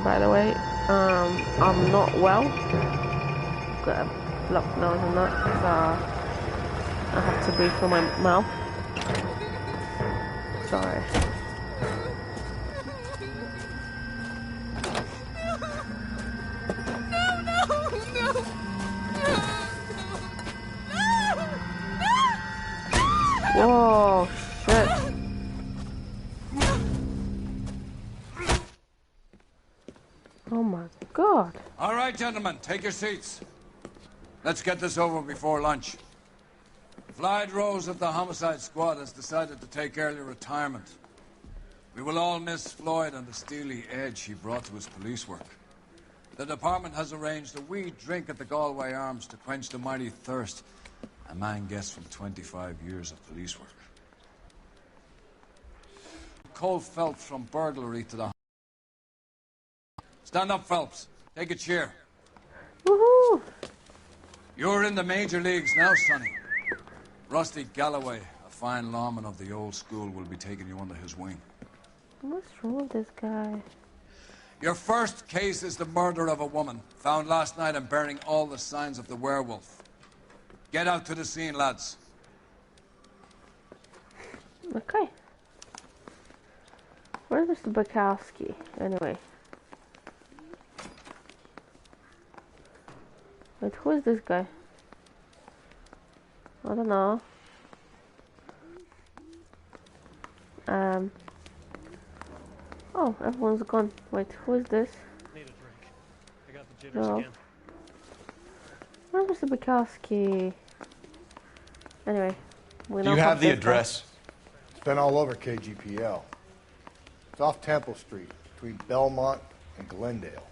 by the way. I'm not well. Got a blocked nose and that, so I have to breathe through my mouth. Sorry. Whoa, shit. Oh my god. All right, gentlemen, take your seats. Let's get this over before lunch. Floyd Rose of the Homicide Squad has decided to take early retirement. We will all miss Floyd and the steely edge he brought to his police work. The department has arranged a wee drink at the Galway Arms to quench the mighty thirst a man gets from 25 years of police work. Cole Phelps from burglary to the... Stand up, Phelps. Take a cheer. Woohoo! You're in the major leagues now, Sonny. Rusty Galloway, a fine lawman of the old school, will be taking you under his wing. What's wrong with this guy? Your first case is the murder of a woman, found last night and bearing all the signs of the werewolf. Get out to the scene, lads. Okay. Where's Mr. Bukowski, anyway? Wait, who is this guy? I don't know. Oh, everyone's gone. Wait, who is this? Need a drink. I got the jitters again. Where's Mr. Bukowski? Anyway, we Do you have the address? It's been all over KGPL. It's off Temple Street, between Belmont and Glendale.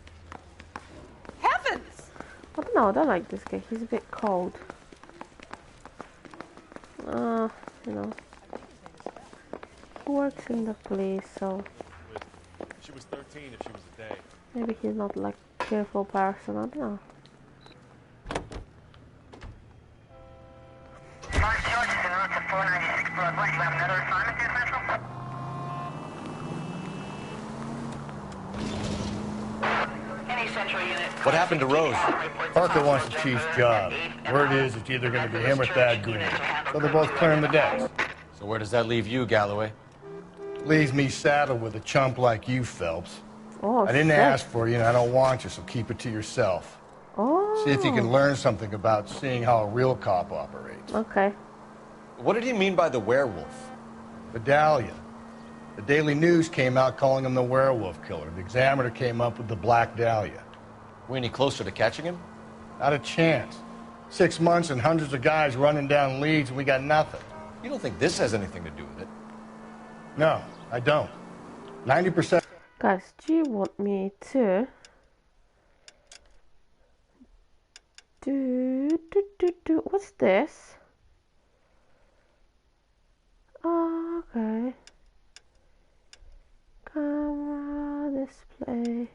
Heavens! I don't know, I don't like this guy. He's a bit cold. You know. He works in the police, so She was 13 if she was a day. maybe he's not like a cheerful person, I don't know. What happened to Rose? Parker wants the chief's job. Word is it's either going to be him or Thad Green. So they're both clearing the decks. So where does that leave you, Galloway? Leaves me saddled with a chump like you, Phelps. Oh, I didn't shit. ask for you, and I don't want you, so keep it to yourself. Oh. See if you can learn something about seeing how a real cop operates. Okay. What did he mean by the werewolf? Vidalia. The Daily News came out calling him the werewolf killer. The Examiner came up with the Black Dahlia. We any closer to catching him? Not a chance. 6 months and hundreds of guys running down leads, and we got nothing. You don't think this has anything to do with it? No, I don't. 90%. Guys, do you want me to do what's this? Oh, okay. Camera, display,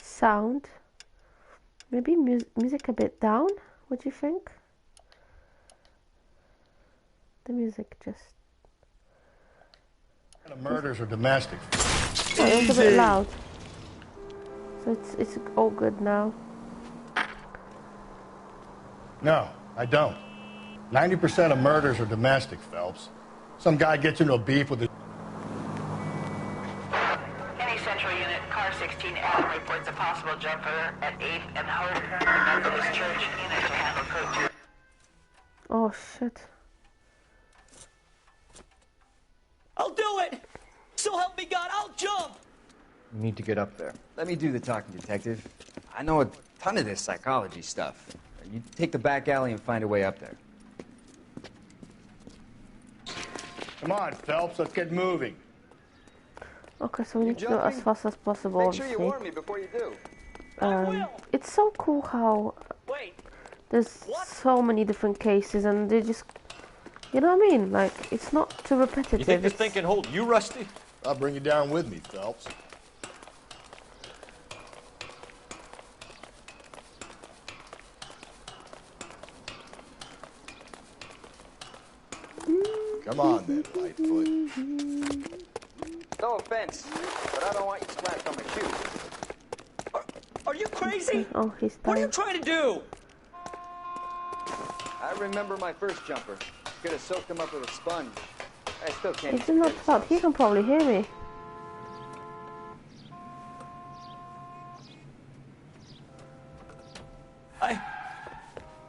sound. Maybe music a bit down. What do you think? The music just. The murders are domestic. Oh, it was a bit loud. So it's all good now. No, I don't. 90% of murders are domestic, Phelps. Some guy gets into a beef with his... Any Central Unit, Car 16 Adam reports a possible jumper at 8th and Hope, the Methodist Church unit to handle code 2. Oh shit. I'll do it! So help me God, I'll jump! You need to get up there. Let me do the talking, detective. I know a ton of this psychology stuff. You take the back alley and find a way up there. Come on, Phelps, let's get moving. Okay, so we need to go as fast as possible. Make sure you warn me before you do. It's so cool how there's so many different cases and they just, you know what I mean? Like, it's not too repetitive. You think this thing can hold you, Rusty? I'll bring you down with me, Phelps. Come on then, Lightfoot. No offense, but I don't want you splashed on my shoes. crazy? Oh, he's What are you dying. trying to do? I remember my first jumper. Could have soaked him up with a sponge. I still can't. It's not loud. He can probably hear me.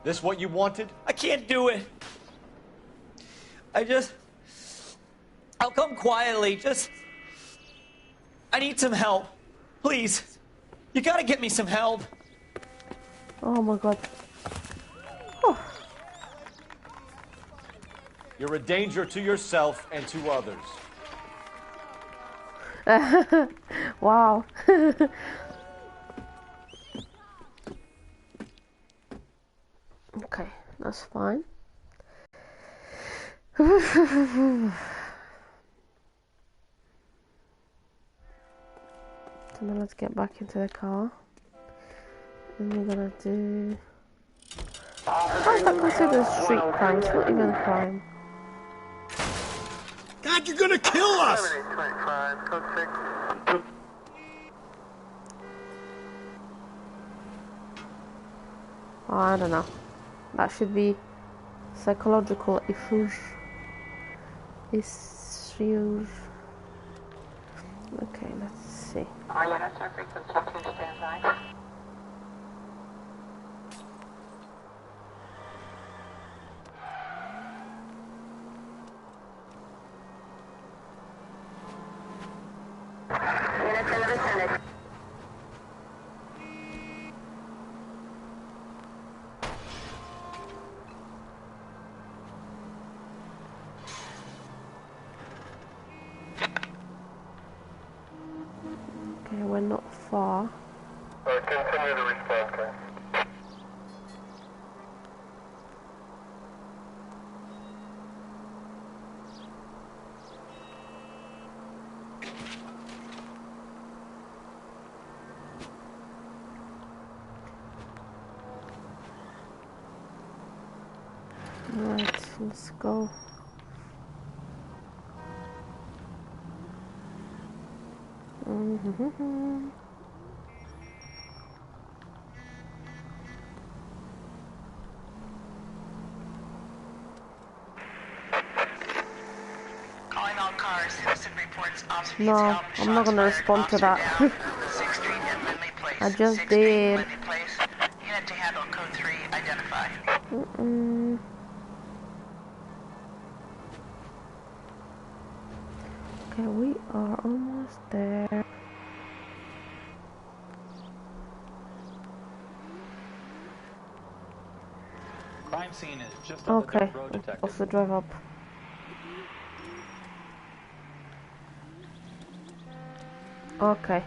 This what you wanted? I can't do it. I'll come quietly. I need some help. Please. You gotta get me some help. Oh my god. Oh. You're a danger to yourself and to others. Wow. Okay, that's fine. So now let's get back into the car. And we're gonna do... How's that considered a street crime? It's not even a crime. God, you're gonna kill us! Oh, I don't know. That should be psychological issues. Okay, let's see. All units are frequency 2 standby. Units in the vicinity. Okay, we're not far. Continue to respond, okay? Right, let's go. Calling all cars. Citizen reports officer needs No, help. I'm not gonna Shots respond to fired. that. Officer down. 6th Street and Lindley Place. I just 6th Street, did. Lindley Place. Unit to handle code 3 identified. Okay, we are almost there. Crime scene is just on the Okay, dirt road, detective. also drive up. Okay.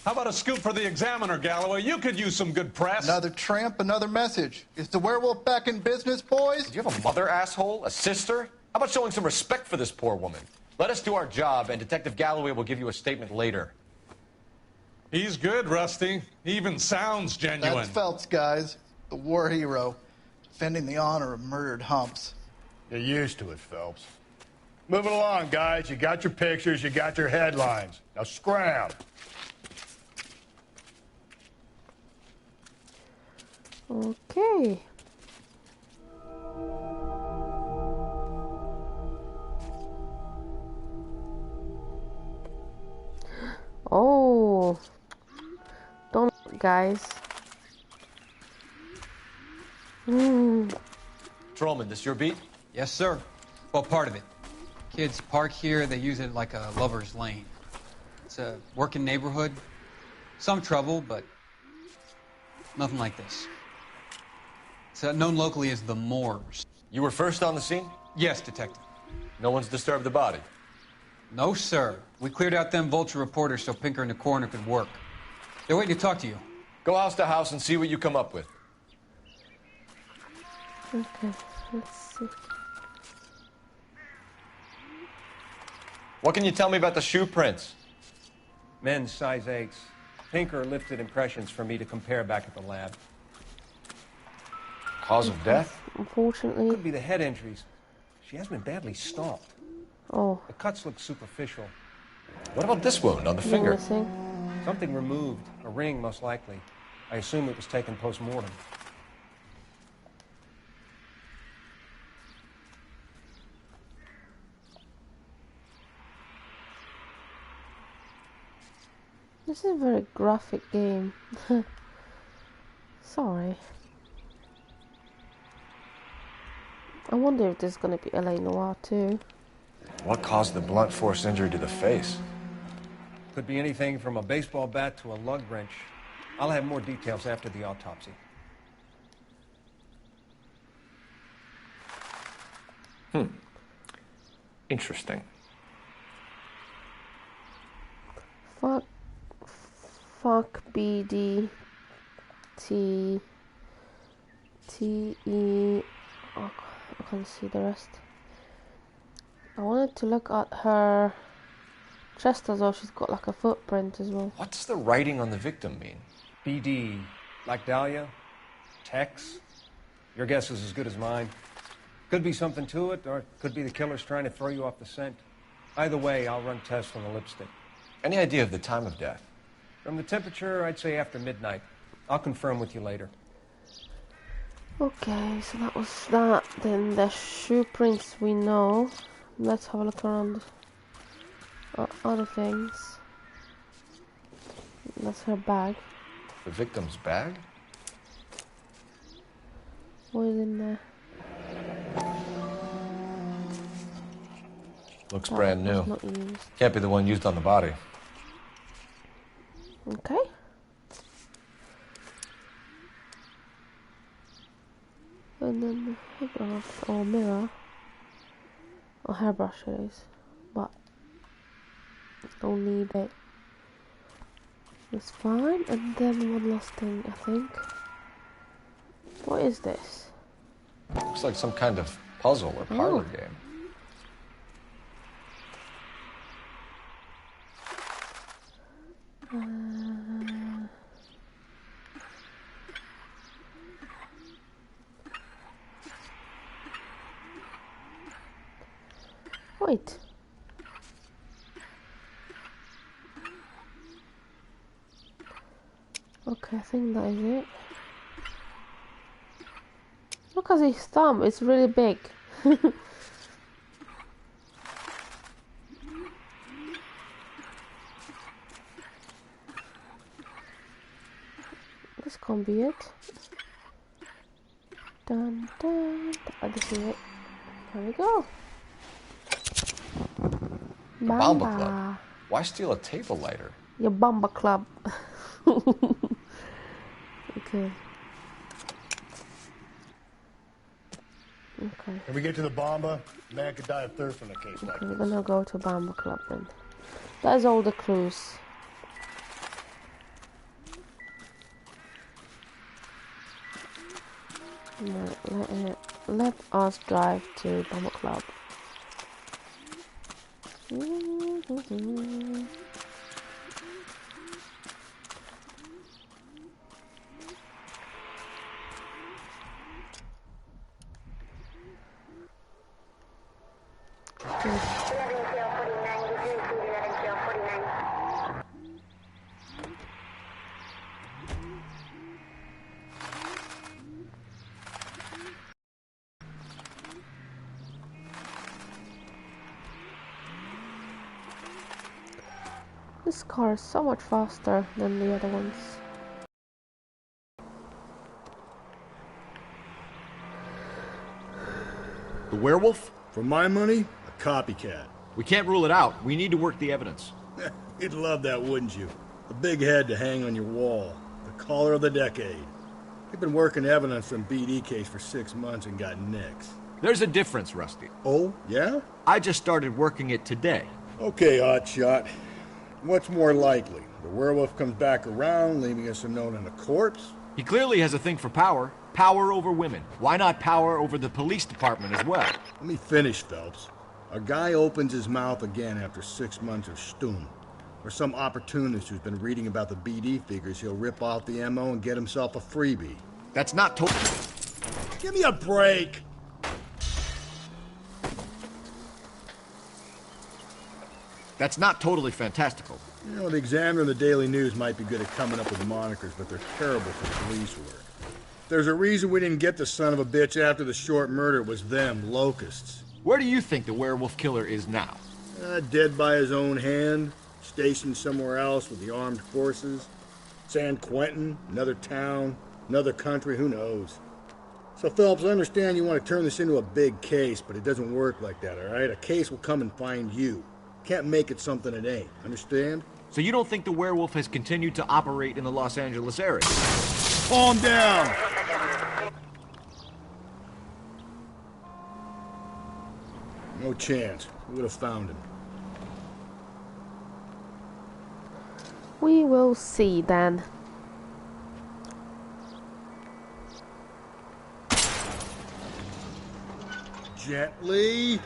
How about a scoop for the Examiner, Galloway? You could use some good press. Another tramp, another message. Is the werewolf back in business, boys? Do you have a mother, asshole? A sister? How about showing some respect for this poor woman? Let us do our job, and Detective Galloway will give you a statement later. He's good, Rusty. He even sounds genuine. That's Phelps, guys. The war hero. Defending the honor of murdered humps. You're used to it, Phelps. Moving along, guys. You got your pictures, you got your headlines. Now scram. Okay. Oh. Don't, guys. Trollman, this your beat? Yes, sir. Well, part of it. Kids park here, they use it like a lover's lane. It's a working neighborhood. Some trouble, but nothing like this. It's known locally as the Moors. You were first on the scene? Yes, detective. No one's disturbed the body? No, sir. We cleared out them vulture reporters so Pinker and the coroner could work. They're waiting to talk to you. Go house to house and see what you come up with. Okay, let's see. What can you tell me about the shoe prints? Men's size 8s. Pinker lifted impressions for me to compare back at the lab. Cause of death? Unfortunately. Could be the head injuries. She has been badly stomped. Oh. The cuts look superficial. What about this wound on the finger? Missing. Something removed. A ring, most likely. I assume it was taken post-mortem. This is a very graphic game. Sorry. I wonder if there's gonna be LA Noire too. What caused the blunt force injury to the face? Could be anything from a baseball bat to a lug wrench. I'll have more details after the autopsy. Interesting. Fuck BD T E. Oh, I can't see the rest. I wanted to look at her chest as well. She's got like a footprint as well. What's the writing on the victim mean? BD, like Dahlia? Tex? Your guess is as good as mine. Could be something to it, or it could be the killer's trying to throw you off the scent. Either way, I'll run tests on the lipstick. Any idea of the time of death? From the temperature, I'd say after midnight. I'll confirm with you later. Okay, so that was that. Then the shoe prints we know. Let's have a look around other things. That's her bag. The victim's bag? What is in there? Looks brand new. Not used. Can't be the one used on the body. Okay. And then the hairbrush or mirror or hairbrush it is, but don't need it. It's fine. And then one last thing, I think. What is this? Looks like some kind of puzzle or parlor game. Wait. Okay, I think that is it. Look at his thumb, it's really big. This can't be it. Dun dun. This is it. There we go. Bamba Club. Why steal a table lighter? Your Bamba Club. Okay. Okay. When we get to the Bamba, man could die of thirst in a case like We're this. gonna go to Bamba Club then. That's all the clues. Right, let us drive to Bamba Club. This car is so much faster than the other ones. The werewolf? For my money, a copycat. We can't rule it out. We need to work the evidence. You'd love that, wouldn't you? A big head to hang on your wall. The caller of the decade. We've been working evidence on BD case for 6 months and got nicks. There's a difference, Rusty. Oh, yeah? I just started working it today. Okay, hotshot. What's more likely? The werewolf comes back around, leaving us a note on the corpse? He clearly has a thing for power. Power over women. Why not power over the police department as well? Let me finish, Phelps. A guy opens his mouth again after 6 months of stum. Or some opportunist who's been reading about the BD figures, he'll rip off the MO and get himself a freebie. That's not Give me a break. That's not totally fantastical. You know, the Examiner and the Daily News might be good at coming up with monikers, but they're terrible for police work. There's a reason we didn't get the son of a bitch after the short murder. It was them, locusts. Where do you think the werewolf killer is now? Dead by his own hand, stationed somewhere else with the armed forces. San Quentin, another town, another country, who knows? So, Phelps, I understand you want to turn this into a big case, but it doesn't work like that, all right? A case will come and find you. Can't make it something it ain't, understand? So you don't think the werewolf has continued to operate in the Los Angeles area? Calm down! No chance. We would have found him. We will see then. Gently.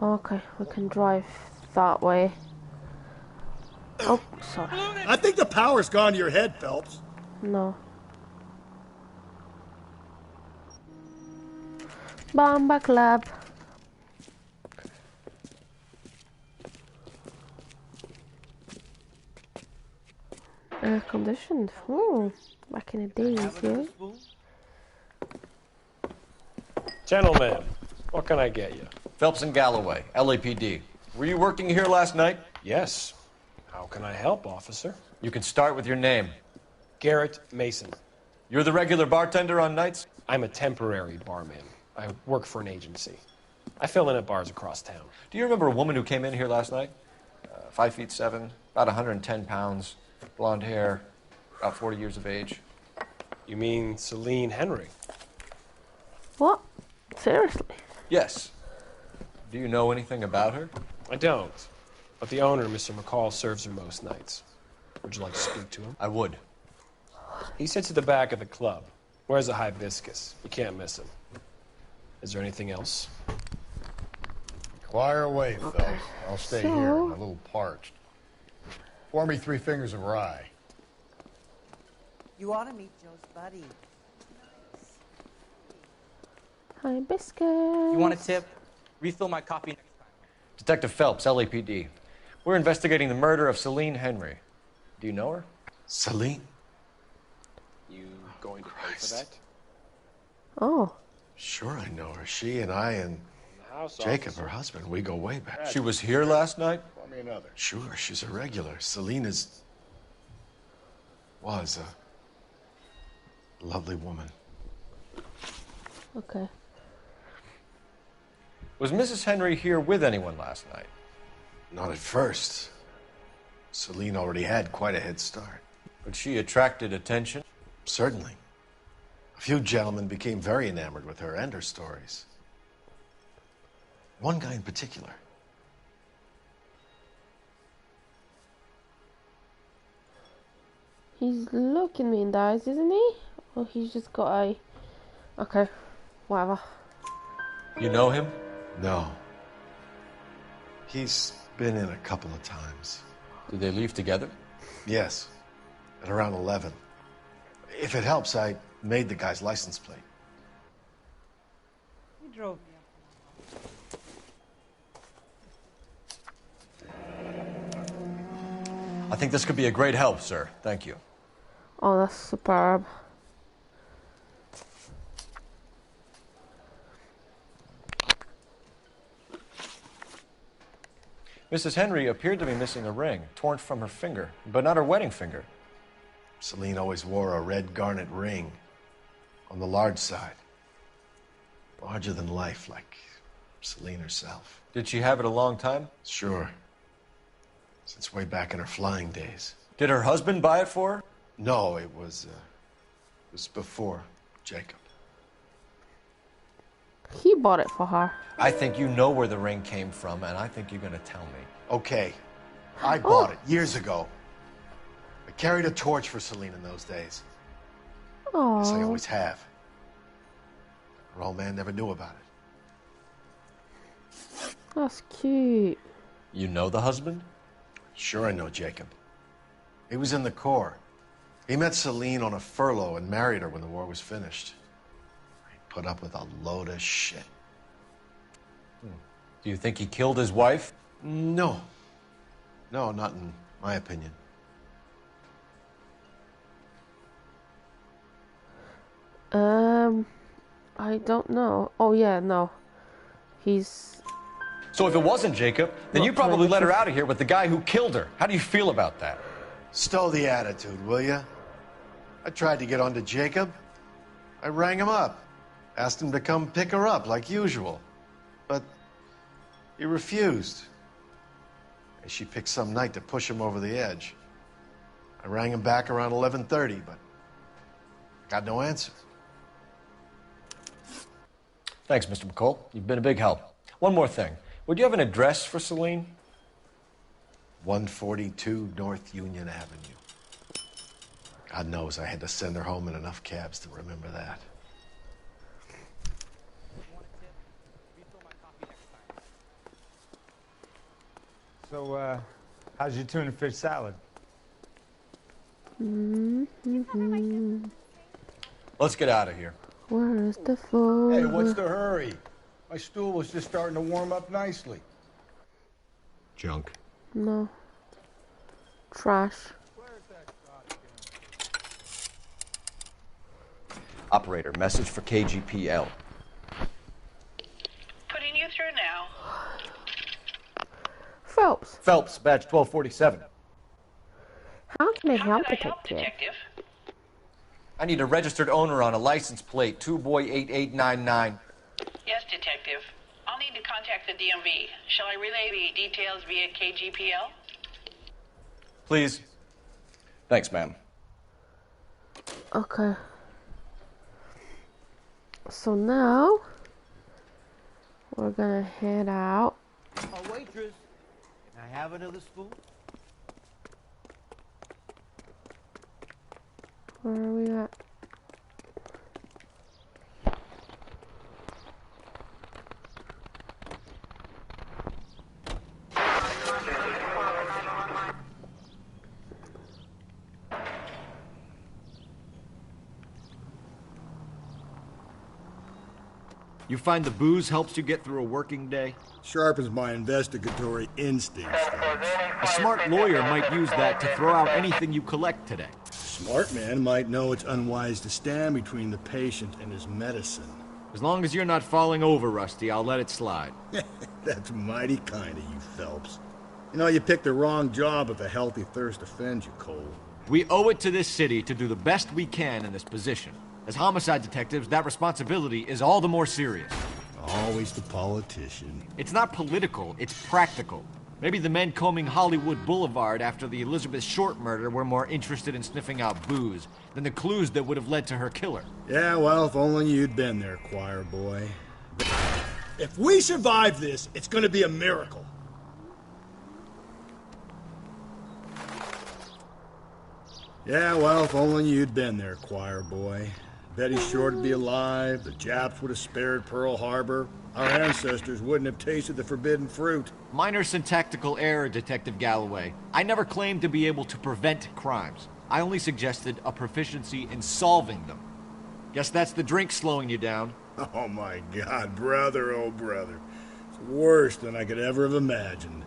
Okay, we can drive that way. Oh, sorry. I think the power's gone to your head, Phelps. No. Bomba Club. Air conditioned. Oh, back in the days, yeah. Gentlemen, what can I get you? Phelps and Galloway, LAPD. Were you working here last night? Yes. How can I help, officer? You can start with your name. Garrett Mason. You're the regular bartender on nights? I'm a temporary barman. I work for an agency. I fill in at bars across town. Do you remember a woman who came in here last night? 5'7", about 110 pounds, blonde hair, about 40 years of age. You mean Celine Henry? What? Seriously? Yes. Do you know anything about her? I don't. But the owner, Mr. McCall, serves her most nights. Would you like to speak to him? I would. He sits at the back of the club. Wears a hibiscus. You can't miss him. Is there anything else? Inquire away, Phelps. I'll stay here. I'm a little parched. Pour me 3 fingers of rye. You ought to meet Joe's buddy. Hibiscus. You want a tip? Refill my coffee next time. Detective Phelps, LAPD. We're investigating the murder of Celine Henry. Do you know her? Celine? You going to pay for that? Oh. Sure, I know her. She and I and Jacob, her husband, we go way back. She was here last night? Pour me another. Sure, she's a regular. Celine was a lovely woman. Okay. Was Mrs. Henry here with anyone last night? Not at first. Celine already had quite a head start. But she attracted attention? Certainly. A few gentlemen became very enamored with her and her stories. One guy in particular. He's looking me in the eyes, isn't he? Or he's just got a... Okay, whatever. You know him? No. He's been in a couple of times. Did they leave together? Yes. At around 11. If it helps, I made the guy's license plate. He drove me I think this could be a great help, sir. Thank you. Oh, that's superb. Mrs. Henry appeared to be missing a ring, torn from her finger, but not her wedding finger. Celine always wore a red garnet ring on the large side. Larger than life, like Celine herself. Did she have it a long time? Sure. Since way back in her flying days. Did her husband buy it for her? No, it was before Jacob. He bought it for her. I think you know where the ring came from, and I think you're going to tell me. Okay. I bought it years ago. I carried a torch for Celine in those days. As I always have. Her old man never knew about it. That's cute. You know the husband? Sure I know Jacob. He was in the Corps. He met Celine on a furlough and married her when the war was finished. He put up with a load of shit. Do you think he killed his wife? No. No, not in my opinion. I don't know. Oh yeah, no. He's... So if it wasn't Jacob, then you probably let her out of here with the guy who killed her. How do you feel about that? Stow the attitude, will ya? I tried to get onto Jacob. I rang him up. Asked him to come pick her up like usual. But he refused. She picked some night to push him over the edge. I rang him back around 11:30, but I got no answer. Thanks, Mr. McCall. You've been a big help. One more thing. Would you have an address for Celine? 142 North Union Avenue. God knows I had to send her home in enough cabs to remember that. So, how's your tuna fish salad? Let's get out of here. Where is the floor? Hey, what's the hurry? My stool was just starting to warm up nicely. Junk. No. Trash. Operator, message for KGPL. Putting you through now. Phelps. Phelps, badge 1247. How can I help, Detective? I need a registered owner on a license plate, 2boy8899. Yes, Detective. I'll need to contact the DMV. Shall I relay the details via KGPL? Please. Thanks, ma'am. Okay. So now we're gonna head out. A waitress. Can I have another spoon? Where are we at? You find the booze helps you get through a working day? Sharpens my investigatory instincts. A smart lawyer might use that to throw out anything you collect today. Smart man might know it's unwise to stand between the patient and his medicine. As long as you're not falling over, Rusty, I'll let it slide. That's mighty kind of you, Phelps. You know, you picked the wrong job if a healthy thirst offends you, Cole. We owe it to this city to do the best we can in this position. As homicide detectives, that responsibility is all the more serious. Always the politician. It's not political, it's practical. Maybe the men combing Hollywood Boulevard after the Elizabeth Short murder were more interested in sniffing out booze than the clues that would have led to her killer. Yeah, well, if only you'd been there, choir boy. If we survive this, it's gonna be a miracle. Yeah, well, if only you'd been there, choir boy. Bet he's sure to be alive. The Japs would have spared Pearl Harbor. Our ancestors wouldn't have tasted the forbidden fruit. Minor syntactical error, Detective Galloway. I never claimed to be able to prevent crimes. I only suggested a proficiency in solving them. Guess that's the drink slowing you down. Oh my God, brother, oh brother. It's worse than I could ever have imagined.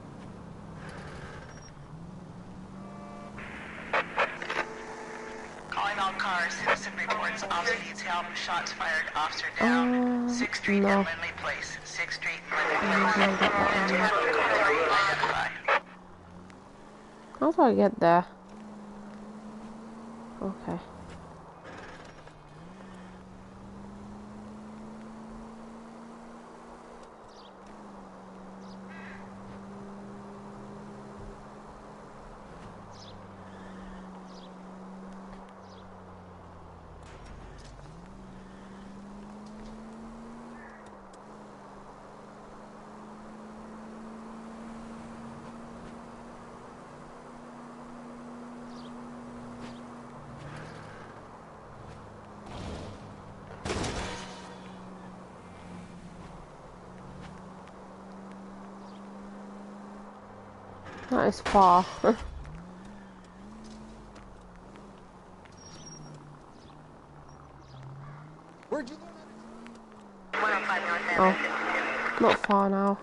Calling all cars. Citizen reports. Officer needs help. Shots fired. Officer down. 6th Street no. and Lindley Place. 6th Street and Lindley Place. Identify. How do I get there? Okay. That is far. Where'd you learn Oh, not far now.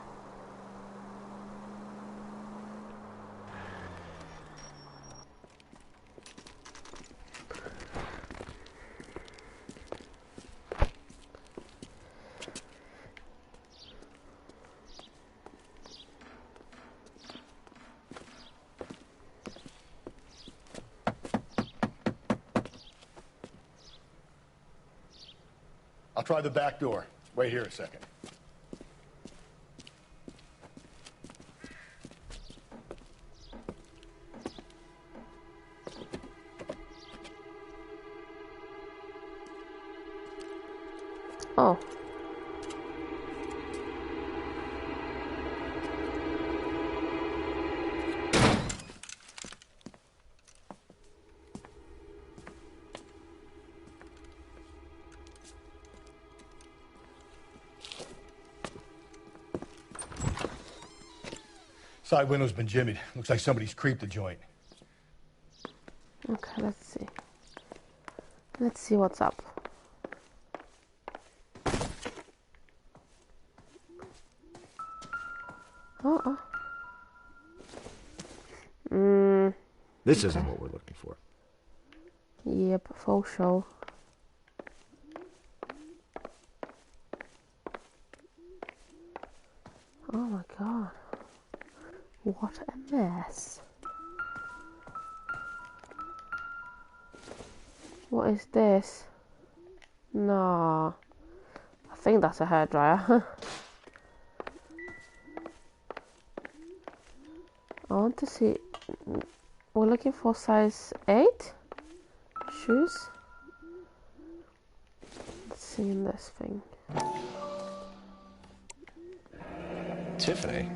I'll try the back door. Wait here a second. Oh. Side window's been jimmied. Looks like somebody's creeped the joint. Okay, let's see. Let's see what's up. Uh-oh. This isn't what we're looking for. Yep, for sure. Oh my god. What a mess. What is this? No. I think that's a hairdryer. I want to see. We're looking for size 8 shoes. Let's see in this thing. Tiffany?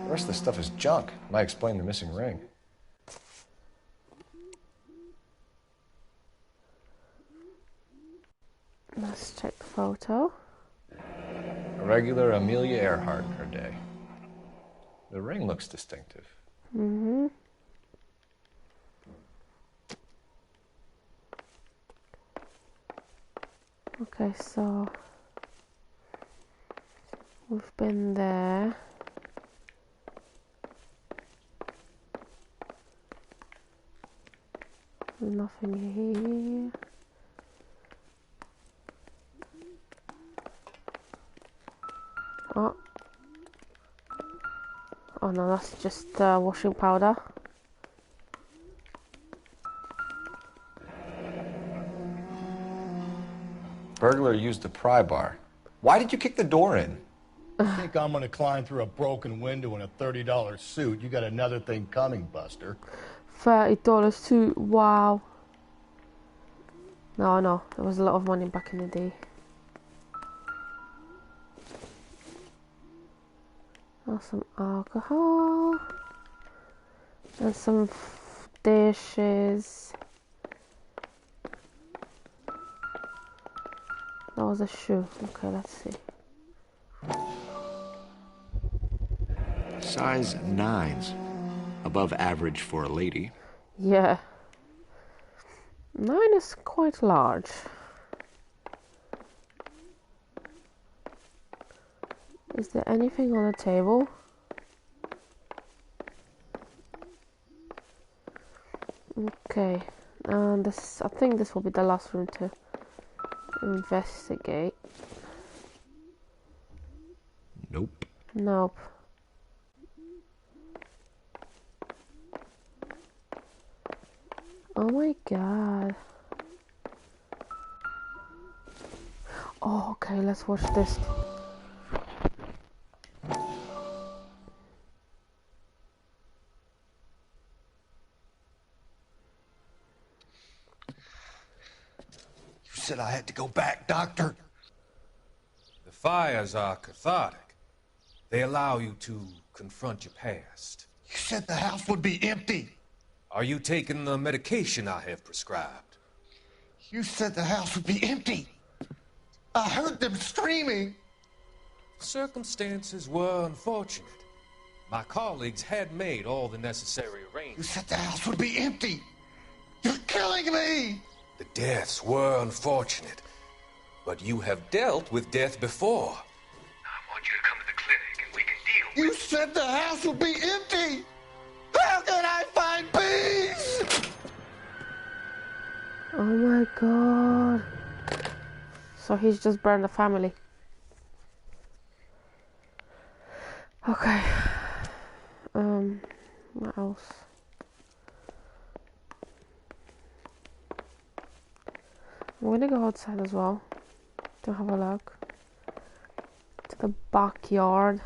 The rest of the stuff is junk. Might explain the missing ring. Let's check the photo. A regular Amelia Earhart in her day. The ring looks distinctive. Mm-hmm. Okay, so we've been there. Nothing here. Oh. Oh no, that's just washing powder. Burglar used the pry bar. Why did you kick the door in? I think I'm gonna climb through a broken window in a $30 suit. You got another thing coming, Buster. $30 too. Wow. No, there was a lot of money back in the day. Oh, some alcohol and some dishes. That was a shoe. Okay, let's see. Size 9s. Above average for a lady. Yeah. 9 is quite large. Is there anything on the table? Okay. This, I think this will be the last room to investigate. Nope. Nope. Oh my god. Oh, okay, let's watch this. You said I had to go back, Doctor. The fires are cathartic. They allow you to confront your past. You said the house would be empty. Are you taking the medication I have prescribed? You said the house would be empty. I heard them screaming. Circumstances were unfortunate. My colleagues had made all the necessary You arrangements. said the house would be empty. You're killing me. The deaths were unfortunate, but you have dealt with death before. I want you to come to the clinic and we can deal with You said the house would be empty. How can I find peace? Oh my god. So he's just burned the family. Okay. What else? I'm gonna go outside as well to have a look. To the backyard.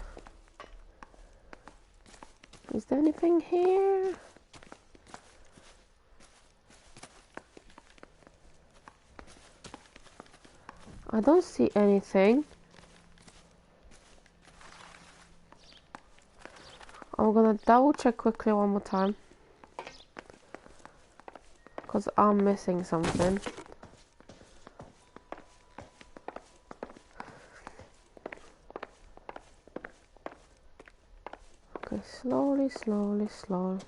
Is there anything here? I don't see anything. I'm gonna double check quickly one more time. Because I'm missing something. Okay, slowly, slowly, slowly.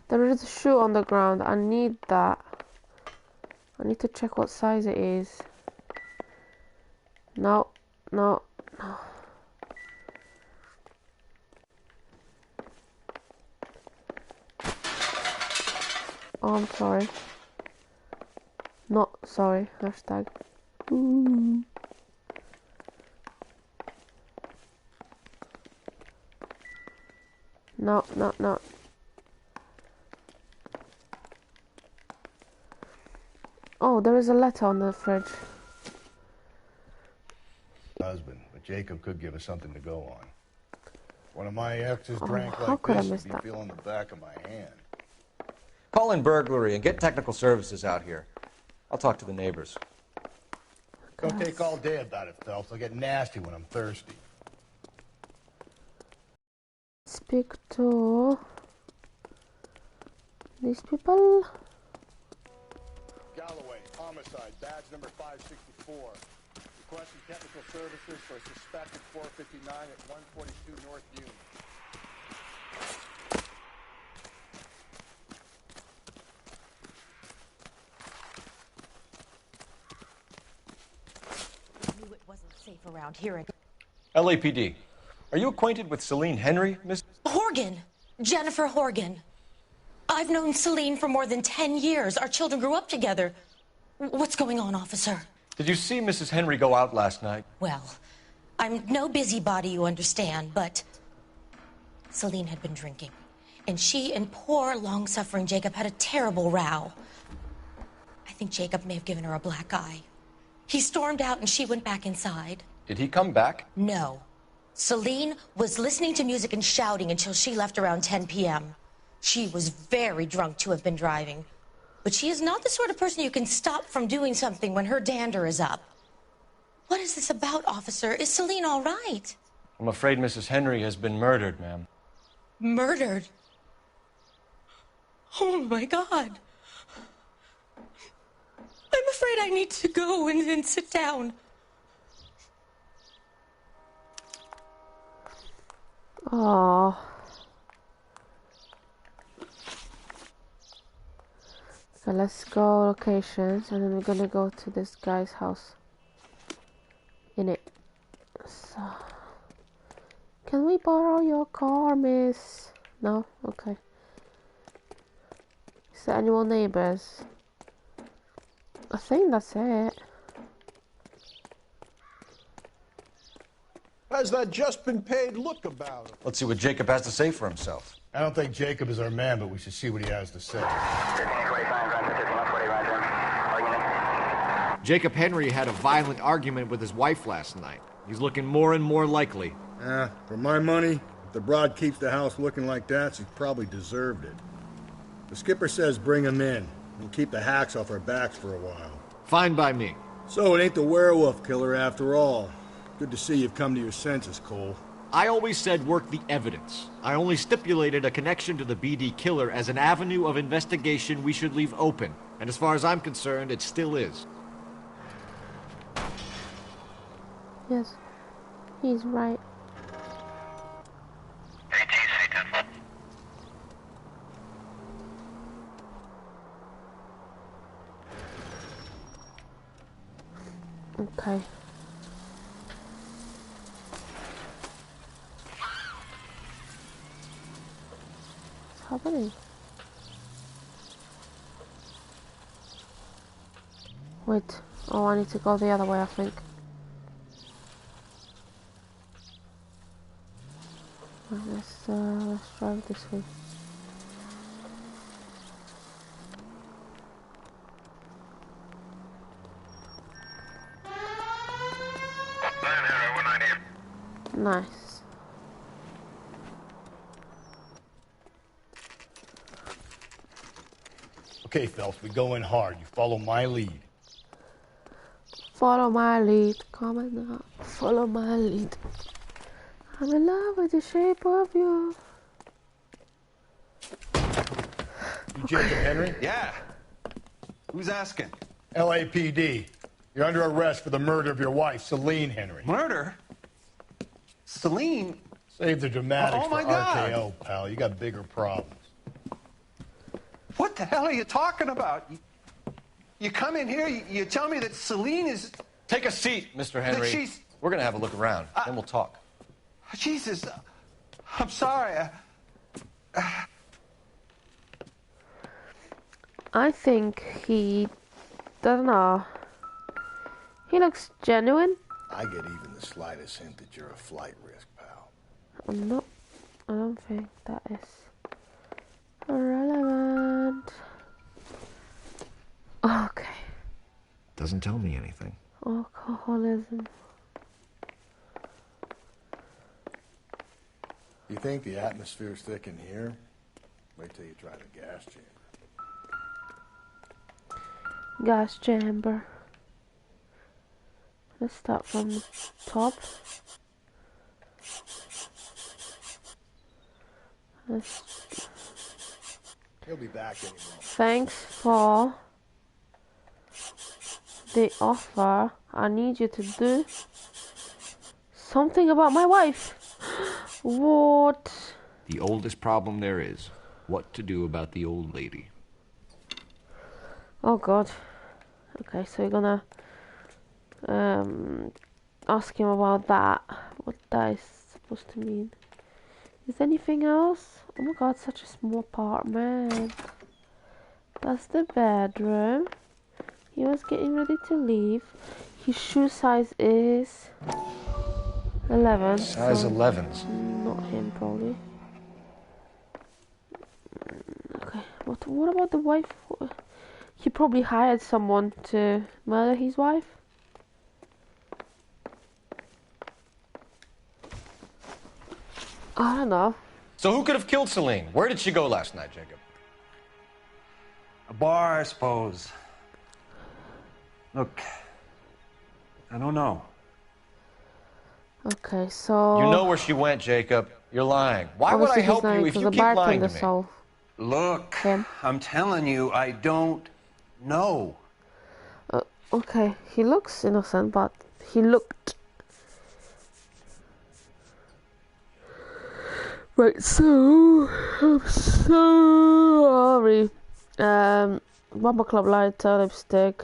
There is a shoe on the ground. I need that. I need to check what size it is. No, no, no. Oh, I'm sorry. Not sorry. Hashtag. Ooh. No, no, no. Oh, there is a letter on the fridge. Husband, but Jacob could give us something to go on. One of my exes Oh, drank how like could I this, miss and that? be feeling the back of my hand. Call in burglary and get technical services out here. I'll talk to the neighbors. Don't take all day about it, Phelps. I'll get nasty when I'm thirsty. Speak to these people. Galloway, homicide, badge number 564. Requesting technical services for a suspected 459 at 142 North Union. I knew it wasn't safe around here. LAPD. Are you acquainted with Celine Henry, Miss? Horgan! Jennifer Horgan. I've known Celine for more than 10 years. Our children grew up together. What's going on, officer? Did you see Mrs. Henry go out last night? Well, I'm no busybody, you understand, but Celine had been drinking. And she and poor, long-suffering Jacob had a terrible row. I think Jacob may have given her a black eye. He stormed out and she went back inside. Did he come back? No. Celine was listening to music and shouting until she left around 10 p.m. She was very drunk to have been driving. But she is not the sort of person you can stop from doing something when her dander is up. What is this about, officer? Is Celine all right? I'm afraid Mrs. Henry has been murdered, ma'am. Murdered? Oh, my God. I'm afraid I need to go and sit down. Oh. So let's go locations, and then we're gonna go to this guy's house. In it. So, can we borrow your car, miss? No? Okay. Is there any more neighbors? I think that's it. How's that just been paid look about it? Let's see what Jacob has to say for himself. I don't think Jacob is our man, but we should see what he has to say. Jacob Henry had a violent argument with his wife last night. He's looking more and more likely. For my money, if the broad keeps the house looking like that, she's probably deserved it. The skipper says bring him in. We'll keep the hacks off our backs for a while. Fine by me. So it ain't the werewolf killer after all. Good to see you've come to your senses, Cole. I always said work the evidence. I only stipulated a connection to the BD killer as an avenue of investigation we should leave open. And as far as I'm concerned, it still is. Yes, he's right. Okay. What's happening? Wait. Oh, I need to go the other way, I think. Right, let's drive this way. Nice. Okay, Phelps, we go in hard. You follow my lead. Follow my lead, come on now. Follow my lead. I'm in love with the shape of you. You Jacob Henry? Yeah. Who's asking? LAPD. You're under arrest for the murder of your wife, Celine Henry. Murder? Celine? Save the dramatics Oh, my for God. RKO, pal. You got bigger problems. What the hell are you talking about? You come in here, you tell me that Celine is... Take a seat, Mr. Henry. she's- We're gonna have a look around, then we'll talk. Jesus, I'm sorry. I think he doesn't know. He looks genuine. I get even the slightest hint that you're a flight risk, pal. I'm not. I don't think that is relevant. Okay. Doesn't tell me anything. Alcoholism. You think the atmosphere's thick in here? Wait till you try the gas chamber. Gas chamber. Let's start from the top. He'll be back any moment. Thanks for the offer. I need you to do something about my wife. What? The oldest problem there is. What to do about the old lady. Oh God. Okay, so you're gonna ask him about that. What that is supposed to mean. Is there anything else? Oh my God, such a small apartment. That's the bedroom. He was getting ready to leave. His shoe size is 11. Size so 11s. Not him, probably. Okay, what about the wife? He probably hired someone to murder his wife. I don't know. So who could have killed Celine? Where did she go last night, Jacob? A bar, I suppose. Look, I don't know. Okay, so You know where she went, Jacob. You're lying. Why would I obviously he's help lying you if 'cause you the keep lying bartender to me? saw Look, him. I'm telling you, I don't know. Okay, he looks innocent, but he looked. Right, so I'm sorry. Bumper Club lighter, lipstick.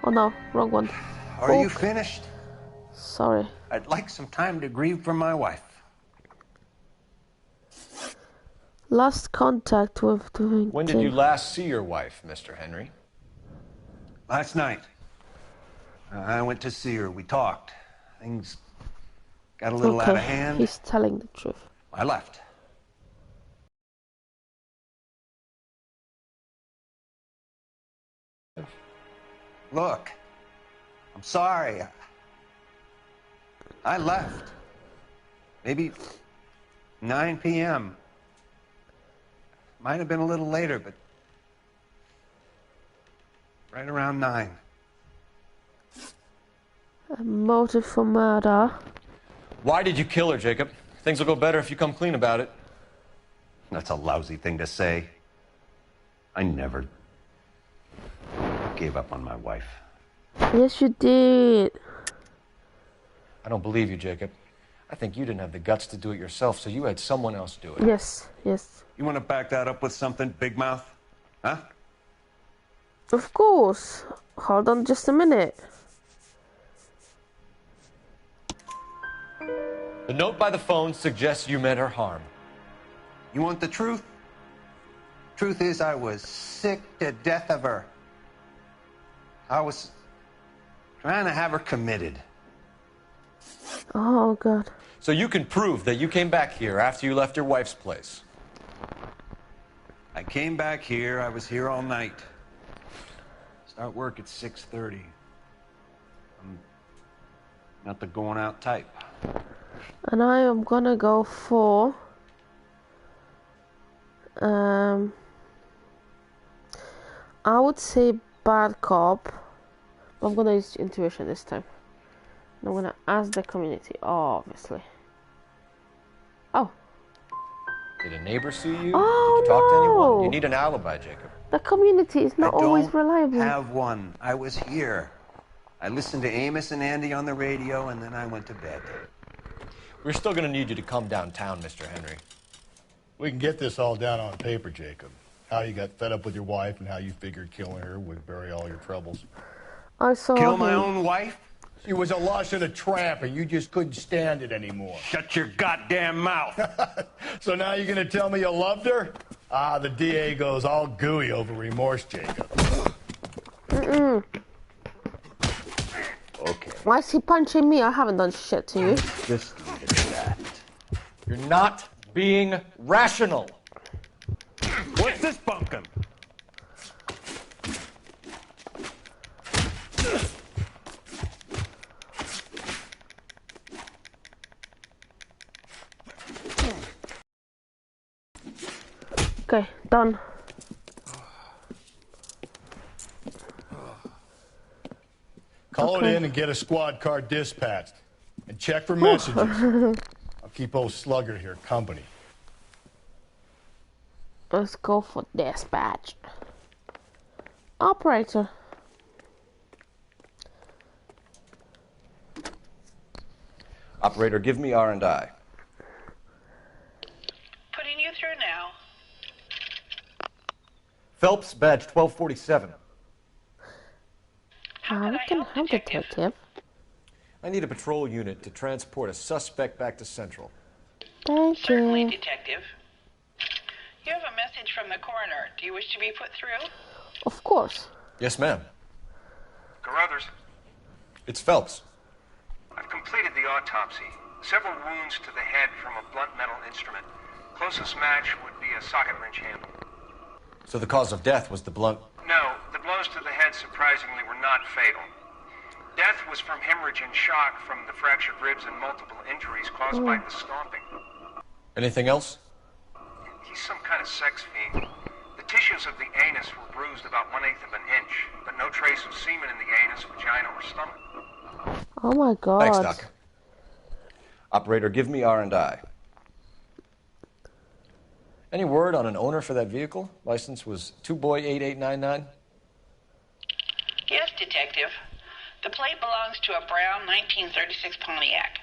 Oh no, wrong one. Are you finished? Sorry. I'd like some time to grieve for my wife. Last contact with the victim. When did you last see your wife, Mr. Henry? Last night. I went to see her. We talked. Things got a little out of hand. He's telling the truth. I left. Look, I'm sorry. I left. Maybe 9 p.m. Might have been a little later, but right around 9. A motive for murder. Why did you kill her, Jacob? Things will go better if you come clean about it. That's a lousy thing to say. I never gave up on my wife. Yes, you did. I don't believe you, Jacob. I think you didn't have the guts to do it yourself, so you had someone else do it. Yes, yes. You want to back that up with something, Big Mouth? Huh? Of course. Hold on just a minute. The note by the phone suggests you meant her harm. You want the truth? Truth is, I was sick to death of her. I was trying to have her committed. Oh, God. So you can prove that you came back here after you left your wife's place. I came back here. I was here all night. Start work at 6:30. I'm not the going out type. And I am gonna go for I would say bad cop, but I'm gonna use intuition this time. And I'm gonna ask the community, obviously. Oh. Did a neighbor see you? Oh, Did you talk to anyone? no. You need an alibi, Jacob. The community is not always don't reliable. have one. I was here. I listened to Amos and Andy on the radio, and then I went to bed. We're still going to need you to come downtown, Mr. Henry. We can get this all down on paper, Jacob. How you got fed up with your wife and how you figured killing her would bury all your troubles. I saw Kill my own wife? She was a lush and a tramp, and you just couldn't stand it anymore. Shut your goddamn mouth. So now you're going to tell me you loved her? Ah, the DA goes all gooey over remorse, Jacob. Okay. Why is he punching me? I haven't done shit to you. Just leave it at that. You're not being rational. What's this pumpkin? Okay, done. Call it in and get a squad car dispatched. And check for messages. I'll keep old Slugger here company. Let's go for dispatch. Operator. Operator, give me R&I. Putting you through now. Phelps, badge 1247. How can I help, detective? I need a patrol unit to transport a suspect back to Central. Thank Certainly, you. Detective. You have a message from the coroner. Do you wish to be put through? Of course. Yes, ma'am. Carruthers, It's Phelps. I've completed the autopsy. Several wounds to the head from a blunt metal instrument. Closest match would be a socket wrench handle. So the cause of death was the blunt. No, the blows to the head surprisingly were not fatal. Death was from hemorrhage and shock from the fractured ribs and multiple injuries caused by the stomping. Anything else? He's some kind of sex fiend. The tissues of the anus were bruised about 1/8 of an inch, but no trace of semen in the anus, vagina, or stomach. Oh my god. Thanks, Doc. Operator, give me R&I. Any word on an owner for that vehicle? License was 2boy8899. Yes, Detective. The plate belongs to a brown 1936 Pontiac.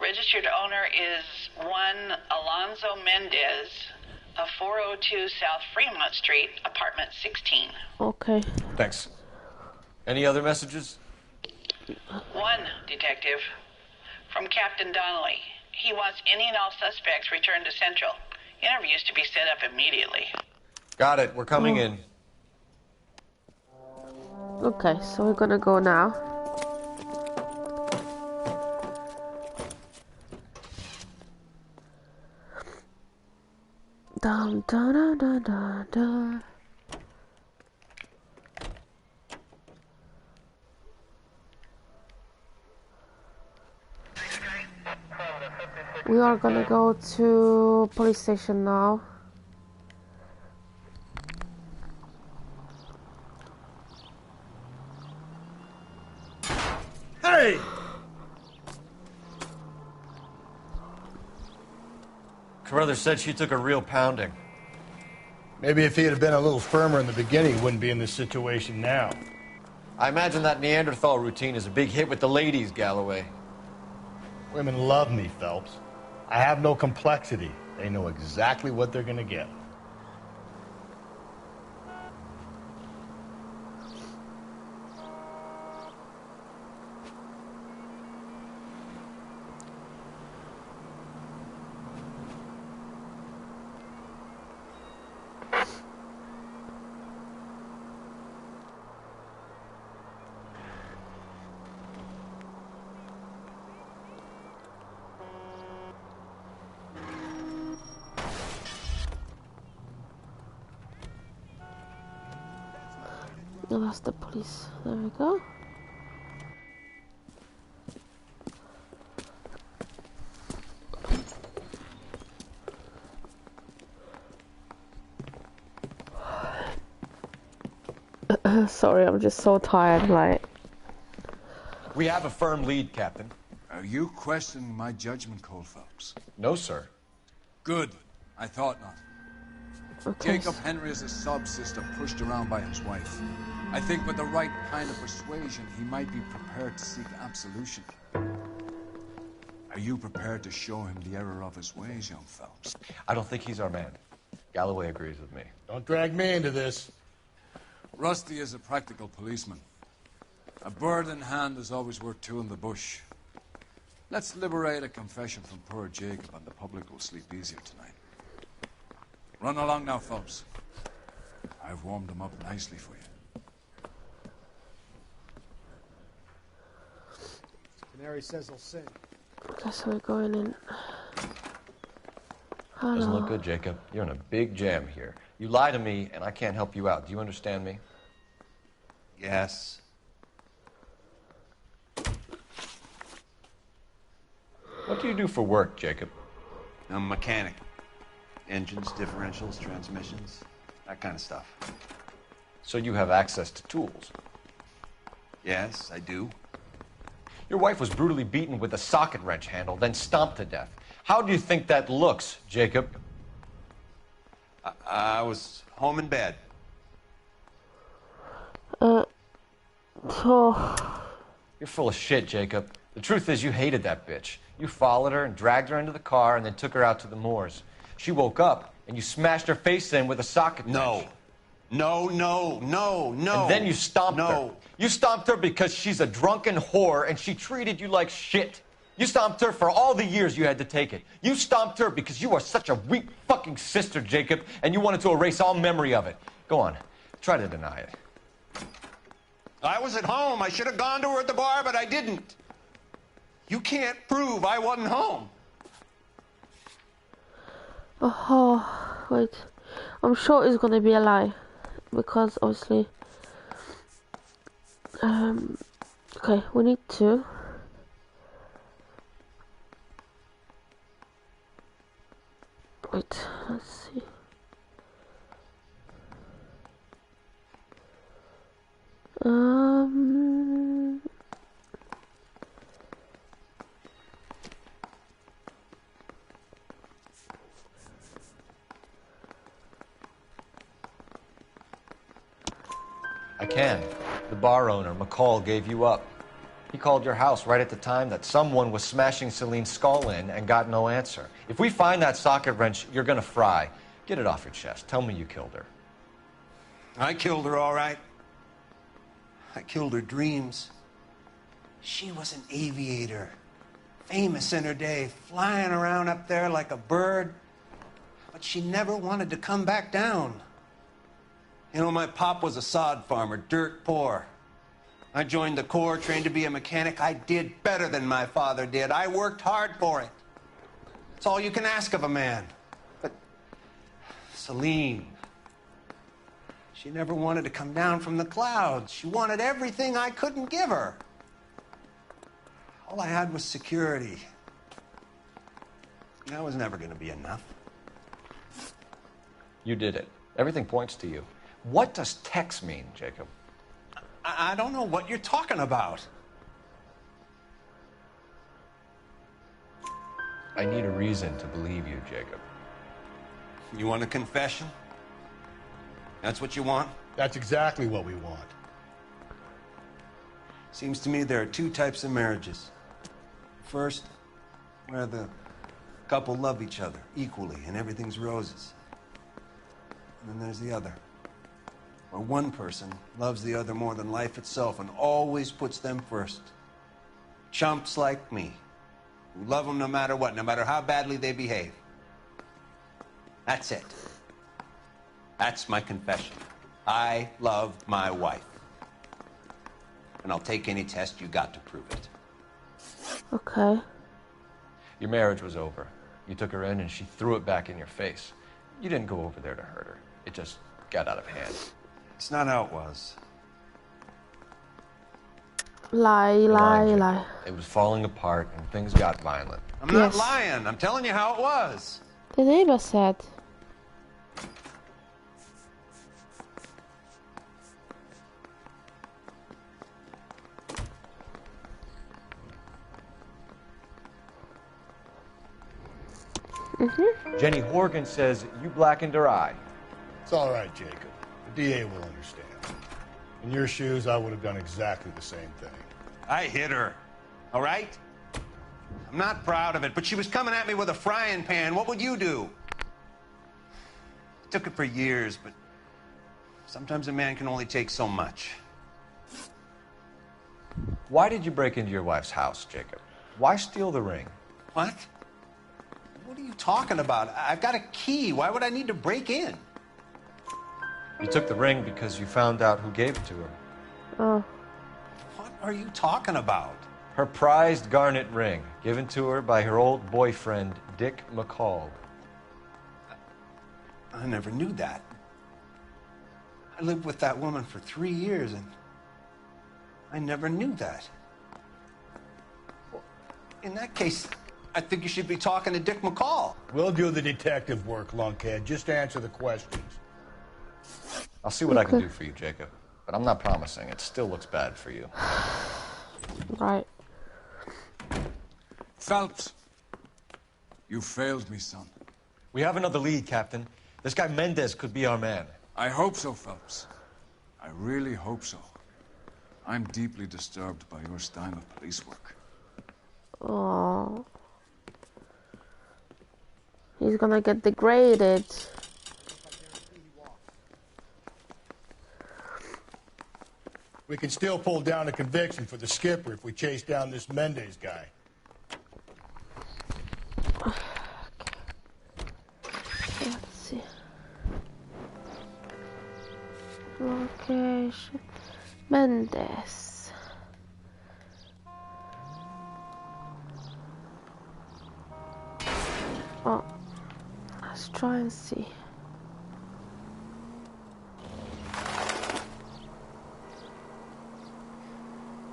Registered owner is one Alonzo Mendez of 402 South Fremont Street, apartment 16. Okay. Thanks. Any other messages? One, Detective. From Captain Donnelly. He wants any and all suspects returned to Central. Interviews to be set up immediately. Got it. We're coming in. Okay, so we're gonna go now. Dun dun dun dun dun dun. We are gonna go to police station now. Hey! Carruthers said she took a real pounding. Maybe if he had been a little firmer in the beginning, he wouldn't be in this situation now. I imagine that Neanderthal routine is a big hit with the ladies, Galloway. Women love me, Phelps. I have no complexity. They know exactly what they're gonna get. Oh, that's the police. There we go. Sorry, I'm just so tired, like. We have a firm lead, Captain. Are you questioning my judgment call, Phelps? No, sir. Good. I thought not. Okay. Jacob Henry is a sub-sister pushed around by his wife. I think with the right kind of persuasion, he might be prepared to seek absolution. Are you prepared to show him the error of his ways, young Phelps? I don't think he's our man. Galloway agrees with me. Don't drag me into this. Rusty is a practical policeman. A bird in hand is always worth two in the bush. Let's liberate a confession from poor Jacob, and the public will sleep easier tonight. Run along now, Phelps. I've warmed them up nicely for you. Canary says he'll sing. Okay, so we're going in. Hello. Doesn't look good, Jacob. You're in a big jam here. You lie to me, and I can't help you out. Do you understand me? Yes. What do you do for work, Jacob? I'm a mechanic. Engines, differentials, transmissions, that kind of stuff. So you have access to tools? Yes, I do. Your wife was brutally beaten with a socket wrench handle, then stomped to death. How do you think that looks, Jacob? I was home in bed. You're full of shit, Jacob. The truth is you hated that bitch. You followed her and dragged her into the car and then took her out to the moors. She woke up and you smashed her face in with a socket wrench. No. And then you stomped her. You stomped her because she's a drunken whore and she treated you like shit. You stomped her for all the years you had to take it. You stomped her because you are such a weak fucking sister, Jacob, and you wanted to erase all memory of it. Go on. Try to deny it. I was at home. I should have gone to her at the bar, but I didn't. You can't prove I wasn't home. Oh, wait. I'm sure it's gonna be a lie. Because obviously... okay, we need to... Wait, let's see. I can. The bar owner, McCall, gave you up. He called your house right at the time that someone was smashing Celine's skull in and got no answer. If we find that socket wrench, you're gonna fry. Get it off your chest. Tell me you killed her. I killed her, all right. I killed her dreams. She was an aviator, famous in her day, flying around up there like a bird. But she never wanted to come back down. You know, my pop was a sod farmer, dirt poor. I joined the Corps, trained to be a mechanic. I did better than my father did. I worked hard for it. It's all you can ask of a man. But Celine, she never wanted to come down from the clouds. She wanted everything I couldn't give her. All I had was security. That was never going to be enough. You did it. Everything points to you. What does Tex mean, Jacob? I don't know what you're talking about. I need a reason to believe you, Jacob. You want a confession? That's what you want? That's exactly what we want. Seems to me there are two types of marriages. First, where the couple love each other equally and everything's roses. And then there's the other, where one person loves the other more than life itself and always puts them first. Chumps like me, who love them no matter what, no matter how badly they behave. That's it. That's my confession. I love my wife. And I'll take any test you got to prove it. Okay. Your marriage was over. You took her in and she threw it back in your face. You didn't go over there to hurt her. It just got out of hand. It's not how it was. Lie. It was falling apart and things got violent. I'm not lying. I'm telling you how it was. The neighbor said. Jenny Horgan says you blackened her eye. It's all right, Jacob. The DA will understand. In your shoes, I would have done exactly the same thing. I hit her. All right? I'm not proud of it, but she was coming at me with a frying pan. What would you do? It took it for years, but sometimes a man can only take so much. Why did you break into your wife's house, Jacob? Why steal the ring? What? What are you talking about? I've got a key. Why would I need to break in? You took the ring because you found out who gave it to her. Oh. What are you talking about? Her prized garnet ring, given to her by her old boyfriend, Dick McCall. I never knew that. I lived with that woman for 3 years, and I never knew that. In that case, I think you should be talking to Dick McCall. We'll do the detective work, lunkhead. Just answer the questions. I'll see what I can do for you, Jacob. But I'm not promising. It still looks bad for you. Right. Phelps, you failed me, son. We have another lead, Captain. This guy Mendez could be our man. I hope so, Phelps. I really hope so. I'm deeply disturbed by your style of police work. Oh. He's gonna get degraded. We can still pull down a conviction for the skipper if we chase down this Mendez guy. Let's see. Location. Mendez. Oh. Let's try and see.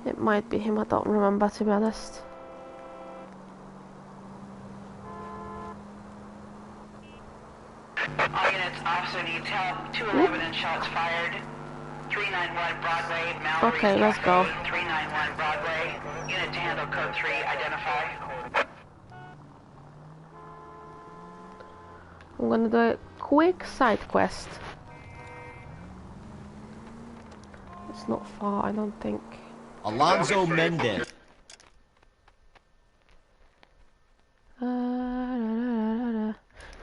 It might be him, I don't remember, to be honest. All units, officer needs help. 211 and shots fired. 391 Broadway, Mallory. Okay, let's go. 391 Broadway. Unit to handle code 3, identify. I'm gonna do a quick side quest. It's not far, I don't think. Alonzo Mendez.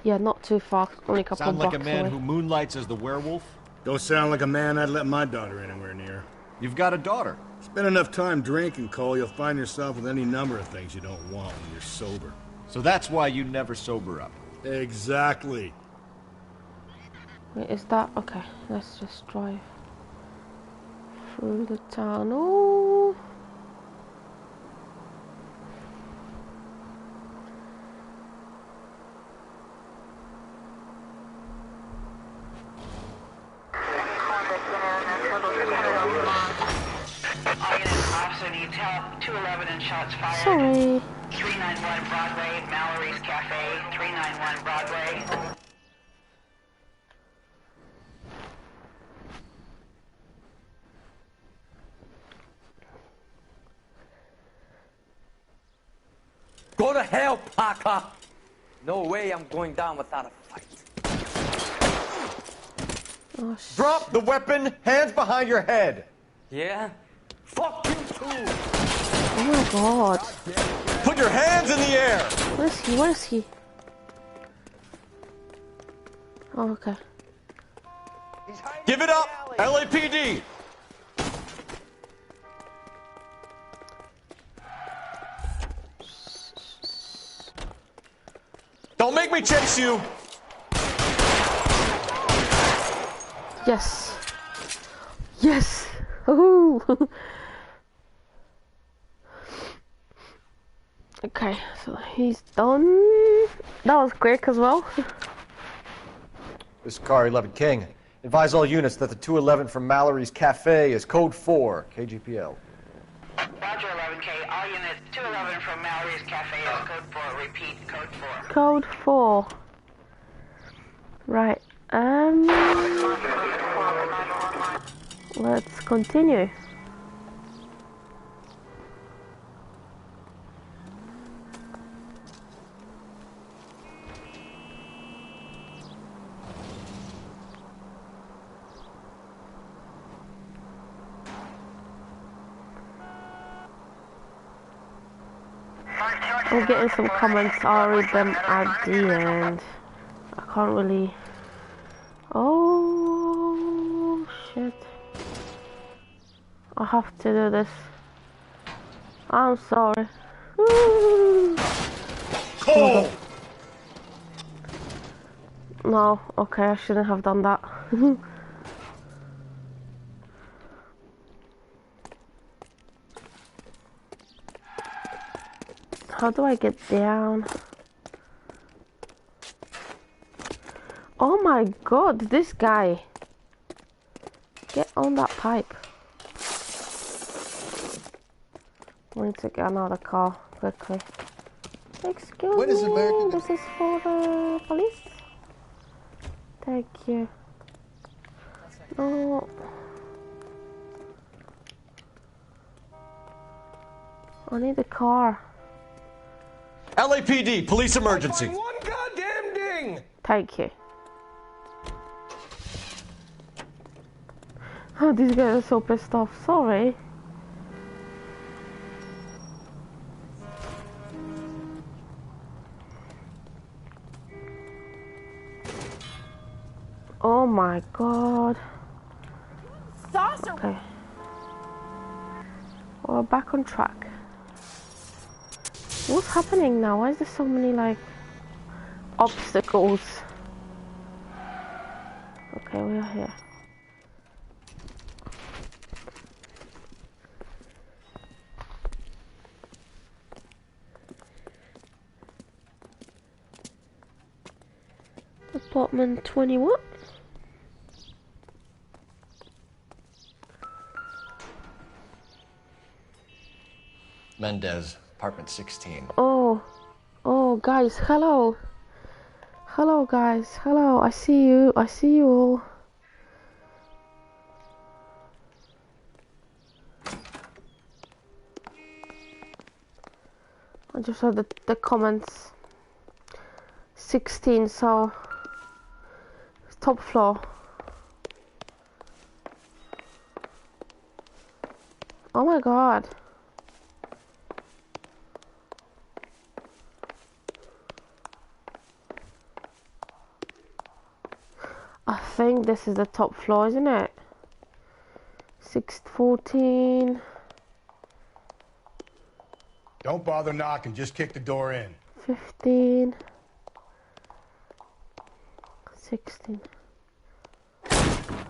Yeah, not too far. Only a couple Sound of like a blocks man away. who moonlights as the werewolf? Don't sound like a man I'd let my daughter anywhere near. You've got a daughter. Spend enough time drinking, Cole, you'll find yourself with any number of things you don't want when you're sober. So that's why you never sober up. Exactly. Wait, is that... Okay, let's just drive through the town. Oh. All units, officer needs help. 211 and shots fired. Sorry. 391 Broadway, Mallory's Cafe. 391 Broadway. Go to hell, Parker! No way I'm going down without a fight. Oh, Drop the weapon, hands behind your head. Yeah? Fuck you too! Oh my god. Put your hands in the air! Where is he? Where is he? Oh, okay. Give it up, LAPD! Don't make me chase you! Yes. Yes. Woohoo! Okay, so he's done. That was quick as well. This is Car 11 King. Advise all units that the 211 from Mallory's Cafe is code 4, KGPL. Roger 11K. All units 211 from Mallory's Cafe is code 4. Repeat, code 4. Code 4. Right. Let's continue. I'm getting some comments, I'll read them at the end. I can't really... Oh, shit. I have to do this. I'm sorry. Cole! No, okay, I shouldn't have done that. How do I get down? Oh my god, this guy. Get on that pipe. We need to get another car quickly. Excuse me, this is for the police. Thank you. No. I need a car. LAPD, police emergency. One goddamn ding! Thank you. Oh, these guys are so pissed off. Sorry. Oh my god. Okay. We're back on track. What's happening now? Why is there so many, like, obstacles? Okay, we are here. Apartment 21. Mendez, apartment 16. Oh, guys, hello. Hello, guys, hello. I see you all. I just heard the comments. 16, so top floor. Oh my god. I think this is the top floor, isn't it? 614. Don't bother knocking, just kick the door in. 15. 16.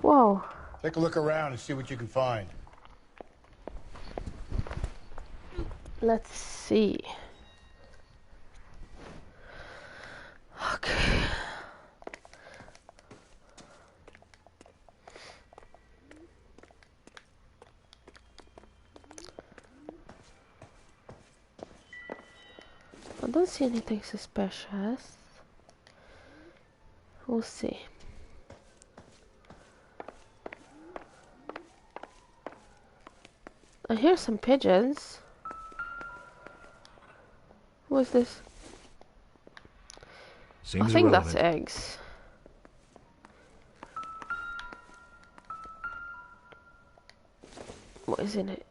Whoa. Take a look around and see what you can find. Let's see. Okay. don't see anything suspicious. We'll see. I hear some pigeons. What's this? Seems I think irrelevant. that's eggs. What is in it?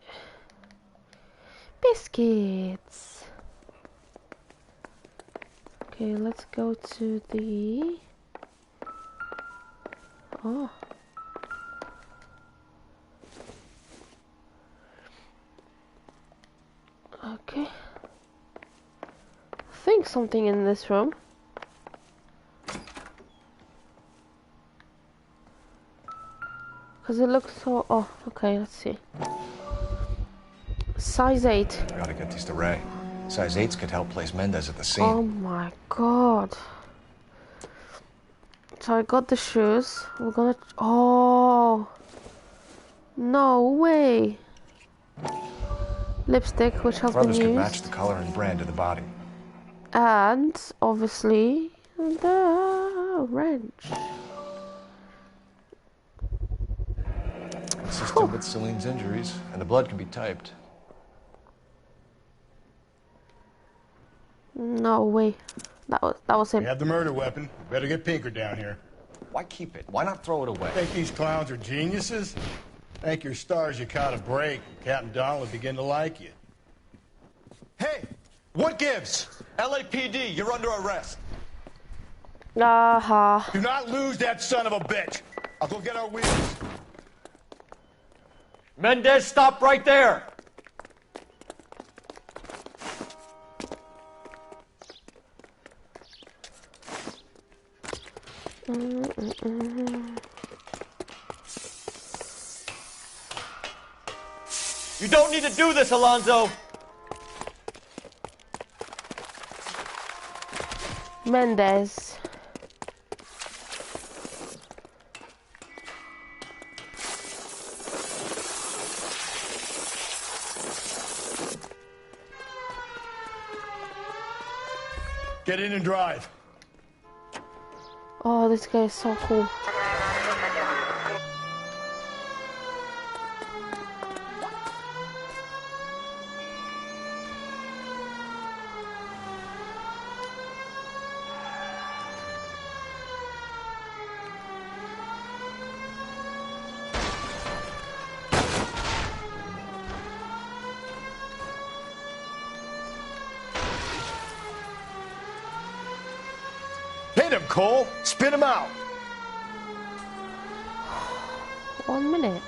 Biscuits. Okay, let's go to the... Oh. Okay. I think something in this room. Because it looks so... Oh, okay, let's see. Size 8. Gotta get these to Ray. Size 8s could help place Mendez at the scene. Oh my god. So I got the shoes. We're gonna... Oh. No way. Lipstick, which has been Brothers could used. match the color and brand of the body. And, obviously, the wrench. Consistent with Celine's injuries, and the blood can be typed. No way. That was him. We have the murder weapon. Better get Pinker down here. Why keep it? Why not throw it away? Think these clowns are geniuses? Thank your stars you caught a break. Captain Donald would begin to like you. Hey! What gives? LAPD, you're under arrest. Uh-huh. Do not lose that son of a bitch. I'll go get our wheels. Mendez, stop right there! You don't need to do this, Alonzo! Mendez. Get in and drive. Oh, this guy is so cool. Hit him, Cole. Spin him out. 1 minute.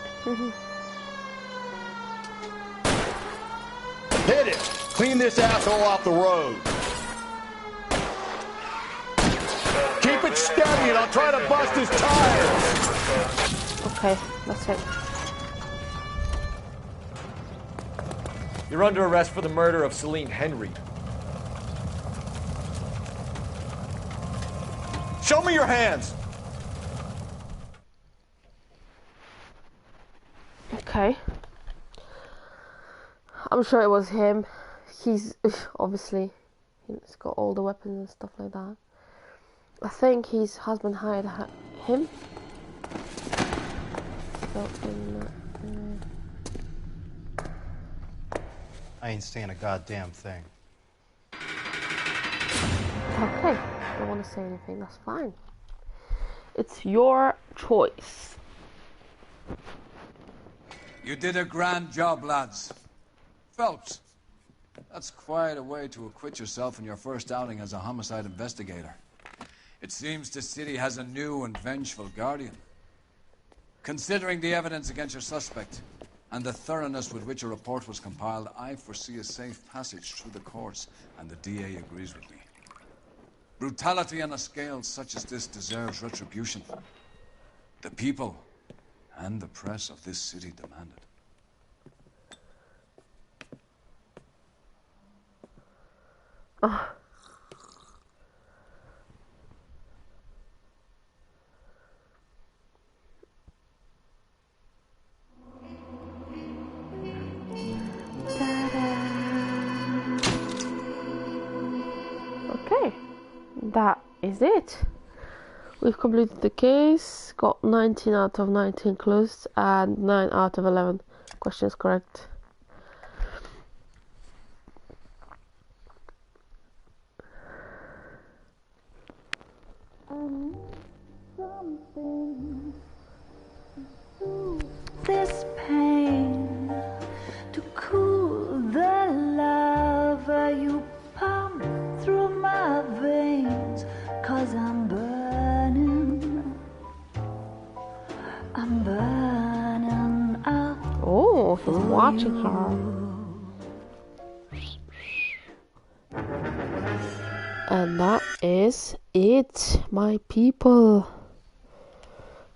Hit him. Clean this asshole off the road. Keep it steady and I'll try to bust his tires. Okay, that's it. You're under arrest for the murder of Celine Henry. Show me your hands! Okay. I'm sure it was him. He's obviously he's got all the weapons and stuff like that. I think his husband hired him. So I ain't saying a goddamn thing. okay. Don't want to say anything. That's fine. It's your choice. You did a grand job, lads. Phelps, that's quite a way to acquit yourself in your first outing as a homicide investigator. It seems the city has a new and vengeful guardian. Considering the evidence against your suspect and the thoroughness with which a report was compiled, I foresee a safe passage through the courts, and the DA agrees with me. Brutality on a scale such as this deserves retribution. The people and the press of this city demand it. Oh. that is it. We've completed the case, got 19 out of 19 clues and 9 out of 11 questions correct. This pain to cool the lava you pump through my veins, 'cause I'm burning up. Oh, he's watching her. And that is it, my people.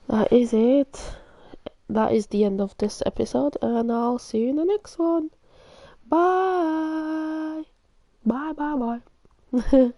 That is it. That is the end of this episode, and I'll see you in the next one. Bye. Bye, bye, bye.